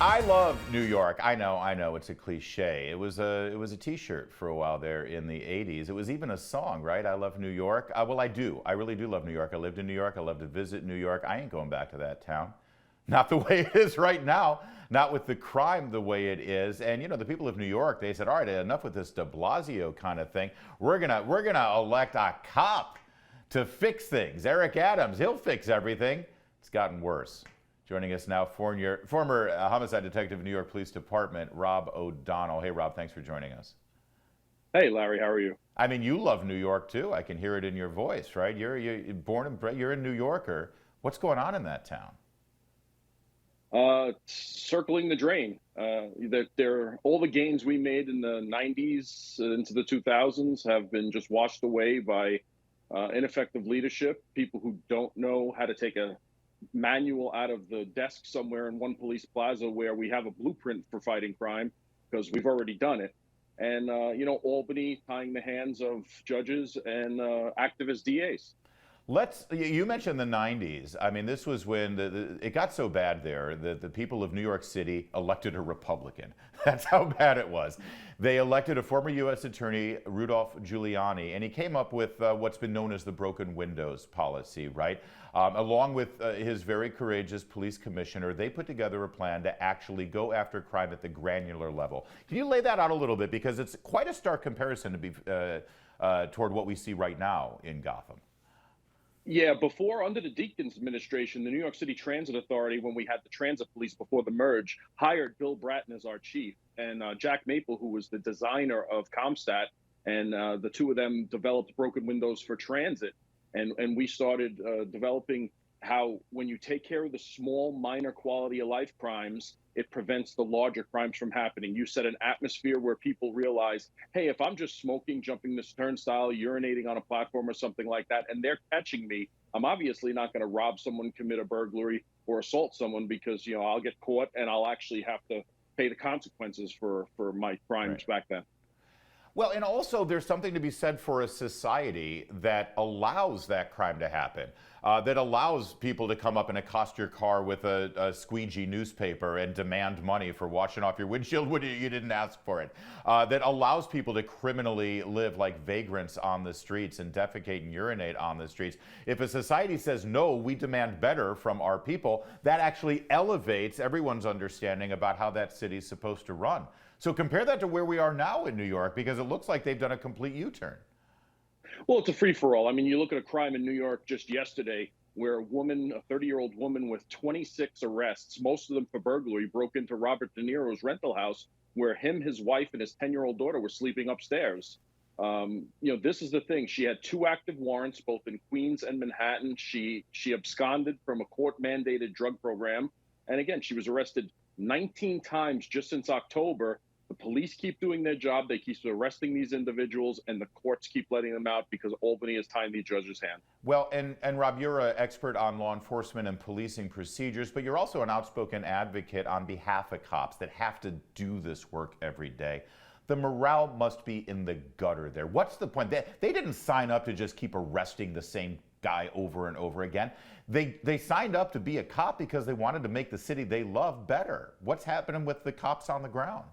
I love New York. I know, it's a cliche. It was a T-shirt for a while there in the '80s. It was even a song, right? I love New York. Well, I do. I really do love New York. I lived in New York. I love to visit New York. I ain't going back to that town. Not the way it is right now. Not with the crime the way it is. And you know, the people of New York, they said, "All right, enough with this De Blasio kind of thing. We're gonna elect a cop to fix things. Eric Adams, he'll fix everything." It's gotten worse. Joining us now, former homicide detective, New York Police Department, Rob O'Donnell. Hey, Rob, thanks for joining us. Hey, Larry, how are you? I mean, you love New York too. I can hear it in your voice, right? You're born and bred. You're a New Yorker. What's going on in that town? Circling the drain. All the gains we made in the 90s into the 2000s have been just washed away by ineffective leadership, people who don't know how to take a manual out of the desk somewhere in one police plaza where we have a blueprint for fighting crime because we've already done it. And, Albany tying the hands of judges and activist DAs. You mentioned the 90s. I mean, this was when it got so bad there that the people of New York City elected a Republican. That's how bad it was. They elected a former U.S. Attorney, Rudolph Giuliani, and he came up with what's been known as the broken windows policy, right? Along with his very courageous police commissioner, they put together a plan to actually go after crime at the granular level. Can you lay that out a little bit? Because it's quite a stark comparison to be toward what we see right now in Gotham. Yeah, before, under the Deakins administration, the New York City Transit Authority, when we had the transit police before the merge, hired Bill Bratton as our chief. And Jack Maple, who was the designer of ComStat, and the two of them developed broken windows for transit. And we started developing how when you take care of the small, minor quality of life crimes, it prevents the larger crimes from happening. You set an atmosphere where people realize, hey, if I'm just smoking, jumping this turnstile, urinating on a platform or something like that, and they're catching me, I'm obviously not going to rob someone, commit a burglary, or assault someone because, I'll get caught and I'll actually have to pay the consequences for my crimes Right. back then. Well, and also there's something to be said for a society that allows that crime to happen, that allows people to come up and accost your car with a squeegee newspaper and demand money for washing off your windshield when you didn't ask for it, that allows people to criminally live like vagrants on the streets and defecate and urinate on the streets. If a society says, no, we demand better from our people, that actually elevates everyone's understanding about how that city's supposed to run. So compare that to where we are now in New York, because it looks like they've done a complete U-turn. Well, it's a free for all. I mean, you look at a crime in New York just yesterday where a 30-year-old woman with 26 arrests, most of them for burglary, broke into Robert De Niro's rental house where him, his wife, and his 10-year-old daughter were sleeping upstairs. This is the thing. She had two active warrants, both in Queens and Manhattan. She absconded from a court-mandated drug program. And again, she was arrested 19 times just since October. The police keep doing their job. They keep arresting these individuals, and the courts keep letting them out because Albany is tying the judge's hand. Well, and Rob, you're an expert on law enforcement and policing procedures, but you're also an outspoken advocate on behalf of cops that have to do this work every day. The morale must be in the gutter there. What's the point? They didn't sign up to just keep arresting the same guy over and over again. They signed up to be a cop because they wanted to make the city they love better. What's happening with the cops on the ground?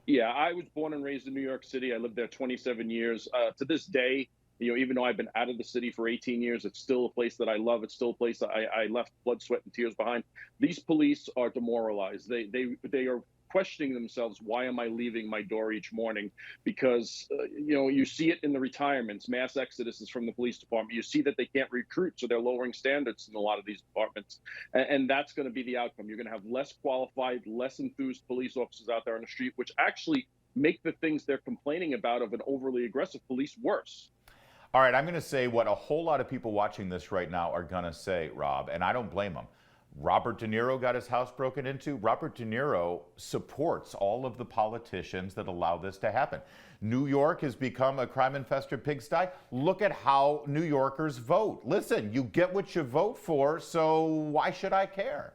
Yeah, I was born and raised in New York City. I lived there 27 years. To this day, even though I've been out of the city for 18 years, it's still a place that I love. It's still a place that I left blood, sweat, and tears behind. These police are demoralized. They are questioning themselves, why am I leaving my door each morning? Because, you see it in the retirements, mass exoduses from the police department. You see that they can't recruit, so they're lowering standards in a lot of these departments. And that's going to be the outcome. You're going to have less qualified, less enthused police officers out there on the street, which actually make the things they're complaining about of an overly aggressive police worse. All right, I'm going to say what a whole lot of people watching this right now are going to say, Rob, and I don't blame them. Robert De Niro got his house broken into. Robert De Niro supports all of the politicians that allow this to happen. New York has become a crime-infested pigsty. Look at how New Yorkers vote. Listen, you get what you vote for, so why should I care?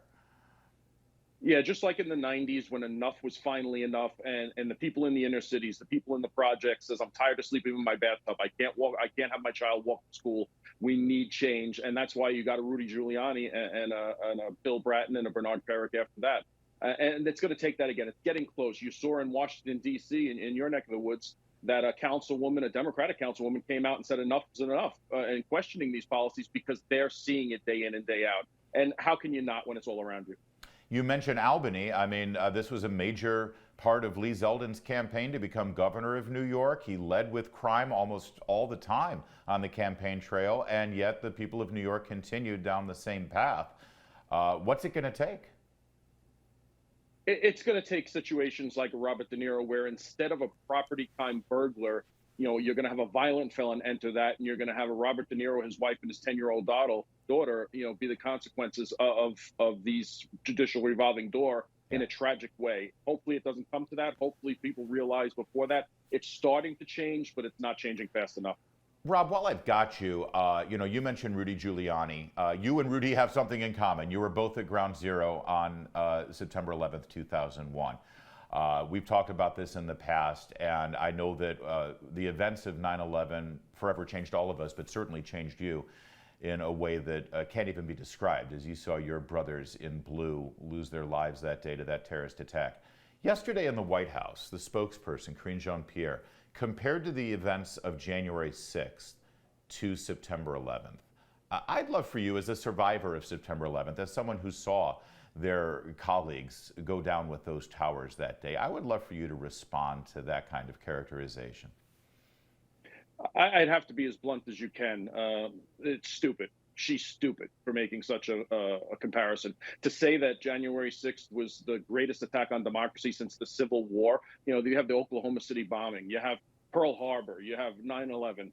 Yeah, just like in the 90s when enough was finally enough, and the people in the inner cities, the people in the projects says, I'm tired of sleeping in my bathtub. I can't walk. I can't have my child walk to school. We need change. And that's why you got a Rudy Giuliani and a Bill Bratton and a Bernard Kerik after that. And it's going to take that again. It's getting close. You saw in Washington, D.C., in your neck of the woods, that a councilwoman, a Democratic councilwoman, came out and said enough is enough, and questioning these policies because they're seeing it day in and day out. And how can you not when it's all around you? You mentioned Albany. I mean, this was a major part of Lee Zeldin's campaign to become governor of New York. He led with crime almost all the time on the campaign trail, and yet the people of New York continued down the same path. What's it going to take? It's going to take situations like Robert De Niro, where instead of a property crime burglar, you're going to have a violent felon enter that, and you're going to have a Robert De Niro, his wife, and his 10-year-old daughter, be the consequences of these judicial revolving door in a tragic way. Hopefully it doesn't come to that. Hopefully people realize before that it's starting to change, but it's not changing fast enough. Rob, while I've got you, you mentioned Rudy Giuliani. You and Rudy have something in common. You were both at Ground Zero on September 11th, 2001. We've talked about this in the past, and I know that the events of 9/11 forever changed all of us, but certainly changed you in a way that can't even be described, as you saw your brothers in blue lose their lives that day to that terrorist attack. Yesterday in the White House, the spokesperson, Karine Jean-Pierre, compared to the events of January 6th to September 11th. I'd love for you, as a survivor of September 11th, as someone who saw their colleagues go down with those towers that day, I would love for you to respond to that kind of characterization. I'd have to be as blunt as you can. It's stupid. She's stupid for making such a comparison. To say that January 6th was the greatest attack on democracy since the Civil War, you have the Oklahoma City bombing, you have Pearl Harbor, you have 9/11.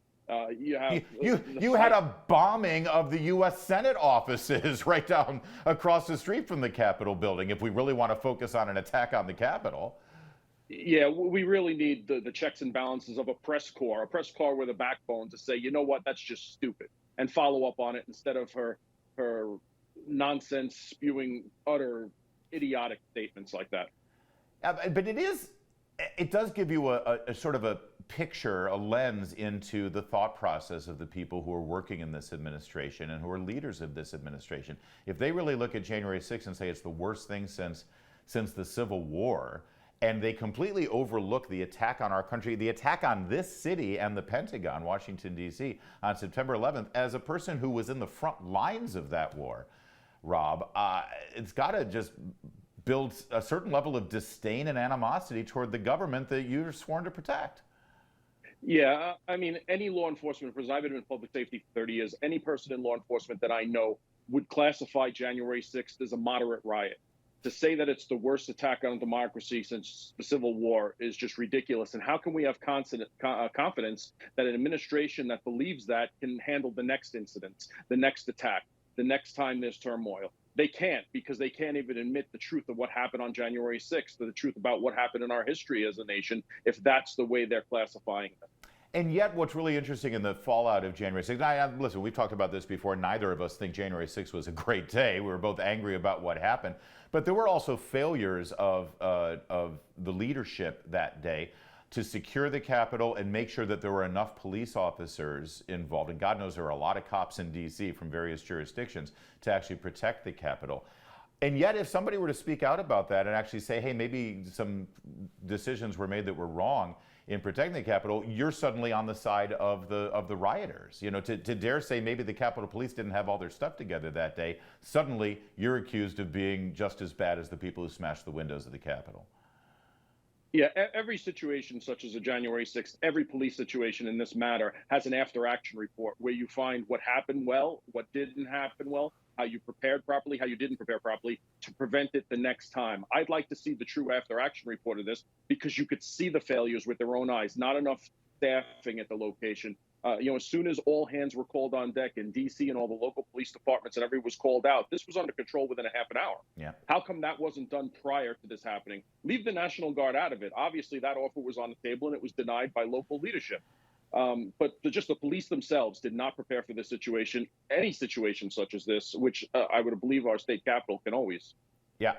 You had a bombing of the U.S. Senate offices right down across the street from the Capitol building, if we really want to focus on an attack on the Capitol. Yeah, we really need the checks and balances of a press corps with a backbone to say, you know what, that's just stupid, and follow up on it instead of her nonsense spewing utter idiotic statements like that. But it does give you a sort of a picture, a lens into the thought process of the people who are working in this administration and who are leaders of this administration. If they really look at January 6th and say it's the worst thing since the Civil War, and they completely overlook the attack on our country, the attack on this city and the Pentagon, Washington, D.C., on September 11th, as a person who was in the front lines of that war, Rob, it's got to just build a certain level of disdain and animosity toward the government that you're sworn to protect. Yeah, I mean, any law enforcement, because I've been in public safety for 30 years, any person in law enforcement that I know would classify January 6th as a moderate riot. To say that it's the worst attack on democracy since the Civil War is just ridiculous. And how can we have confidence that an administration that believes that can handle the next incident, the next attack, the next time there's turmoil? They can't, because they can't even admit the truth of what happened on January 6th, or the truth about what happened in our history as a nation, if that's the way they're classifying them. And yet, what's really interesting in the fallout of January 6th, listen, we've talked about this before. Neither of us think January 6th was a great day. We were both angry about what happened. But there were also failures of the leadership that day to secure the Capitol and make sure that there were enough police officers involved. And God knows there are a lot of cops in D.C. from various jurisdictions to actually protect the Capitol. And yet, if somebody were to speak out about that and actually say, hey, maybe some decisions were made that were wrong in protecting the Capitol, you're suddenly on the side of the rioters. To dare say maybe the Capitol Police didn't have all their stuff together that day, suddenly you're accused of being just as bad as the people who smashed the windows of the Capitol. Yeah, every situation such as a January 6th, every police situation in this matter has an after-action report where you find what happened well, what didn't happen well, how you prepared properly, how you didn't prepare properly to prevent it the next time. I'd like to see the true after-action report of this, because you could see the failures with their own eyes, not enough staffing at the location. As soon as all hands were called on deck in D.C. and all the local police departments and everyone was called out, this was under control within a half an hour. Yeah. How come that wasn't done prior to this happening? Leave the National Guard out of it. Obviously, that offer was on the table and it was denied by local leadership. But the police themselves did not prepare for this situation, any situation such as this, which I would believe our state capitol can always. Yeah.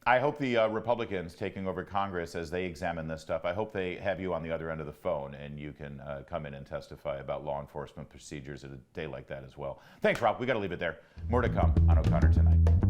I hope the Republicans taking over Congress, as they examine this stuff, I hope they have you on the other end of the phone and you can come in and testify about law enforcement procedures at a day like that as well. Thanks, Rob. We got to leave it there. More to come on O'Connor Tonight.